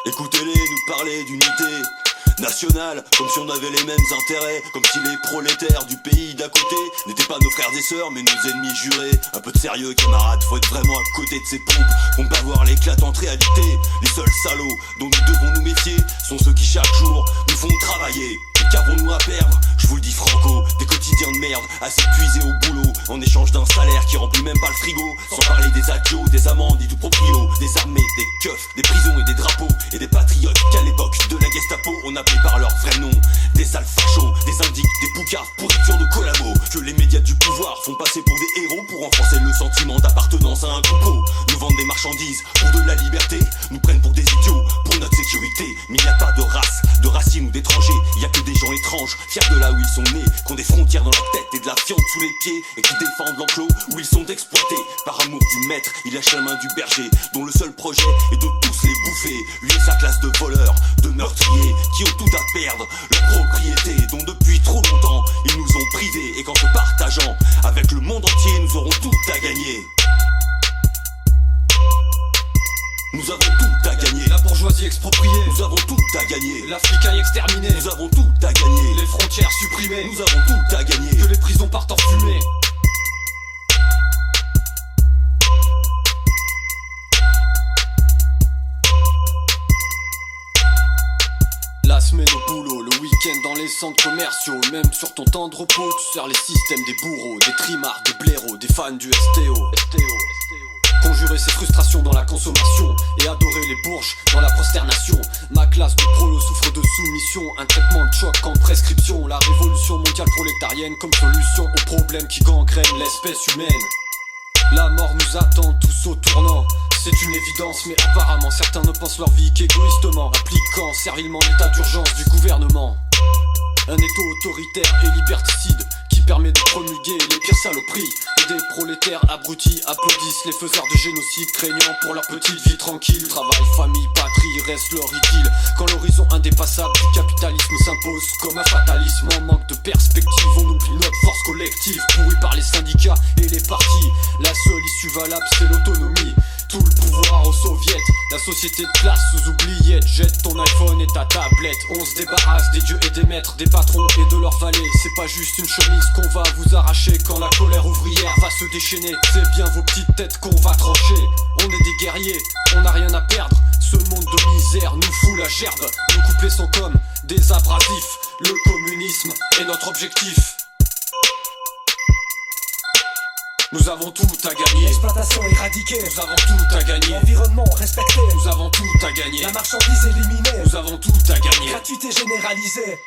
Écoutez-les nous parler d'unité nationale, comme si on avait les mêmes intérêts, comme si les prolétaires du pays d'à côté n'étaient pas nos frères et sœurs mais nos ennemis jurés. Un peu de sérieux camarades, faut être vraiment à côté de ces pompes pour ne pas voir l'éclatante réalité. Les seuls salauds dont nous devons nous méfier sont ceux qui chaque jour nous font travailler. Qu'avons-nous à perdre? Je vous le dis franco, des quotidiens de merde, assez puisés au boulot, en échange d'un salaire qui remplit même pas le frigo. Sans parler des adios, des amendes et du proprio, des armées, des keufs, des prisons et des drapeaux, et des patriotes qu'à l'époque de la Gestapo on appelait par leur vrai nom. Des sales fachos, des indiques, des poucards, pourriture de collabos, que les médias du pouvoir font passer pour des héros pour renforcer le sentiment d'appartenance à un troupeau. Nous vendent des marchandises pour de la liberté, nous prennent pour des idiots, pour notre sécurité. Mais il n'y a pas de race, de racine ou d'étrangers, il y a que des gens étranges, fiers de là où ils sont nés, qui ont des frontières dans leur tête et de la fiente sous les pieds, et qui défendent l'enclos où ils sont exploités. Par amour du maître, il lâche la main du berger, dont le seul projet est de tous les bouffer. Lui et sa classe de voleurs, de meurtriers, qui ont tout à perdre, leur propriété, dont depuis trop longtemps ils nous ont privés. Et qu'en se partageant avec le monde entier, nous aurons tout à gagner. Nous avons tout à gagner. La bourgeoisie expropriée. Nous avons tout à gagner. L'Africain exterminé. Nous avons tout à gagner. Les frontières supprimées. Nous avons tout à gagner. Que les prisons partent en fumée. La semaine au boulot, le week-end dans les centres commerciaux. Même sur ton temps de repos, tu sers les systèmes des bourreaux, des trimards, des blaireaux, des fans du STO. Conjurer ses frustrations dans la consommation et adorer les bourges dans la prosternation. Ma classe de prolo souffre de soumission, un traitement de choc en prescription. La révolution mondiale prolétarienne comme solution aux problèmes qui gangrènent l'espèce humaine. La mort nous attend tous au tournant, c'est une évidence, mais apparemment certains ne pensent leur vie qu'égoïstement, appliquant servilement l'état d'urgence du gouvernement. Un étau autoritaire et liberticide qui permet de promulguer les pires saloperies. Et des prolétaires abrutis applaudissent les faiseurs de génocide, craignant pour leur petite vie tranquille. Travail, famille, patrie reste leur idylle quand l'horizon indépassable du capitalisme s'impose comme un fatalisme. En manque de perspective, on oublie notre force collective, pourrie par les syndicats et les partis. La seule issue valable, c'est l'autonomie. Tout le pouvoir aux soviets, la société de classe aux oubliettes. Jette ton iPhone et ta tablette. On se débarrasse des dieux et des maîtres, des patrons et de leurs valets. C'est pas juste une chemise qu'on va vous arracher quand la colère ouvrière va se déchaîner. C'est bien vos petites têtes qu'on va trancher. On est des guerriers, on n'a rien à perdre. Ce monde de misère nous fout la gerbe. Nos couplets sont comme des abrasifs. Le communisme est notre objectif. Nous avons tout à gagner. L'exploitation éradiquée. Nous avons tout à gagner. L'environnement respecté. Nous avons tout à gagner. La marchandise éliminée. Nous avons tout à gagner. Gratuité généralisée.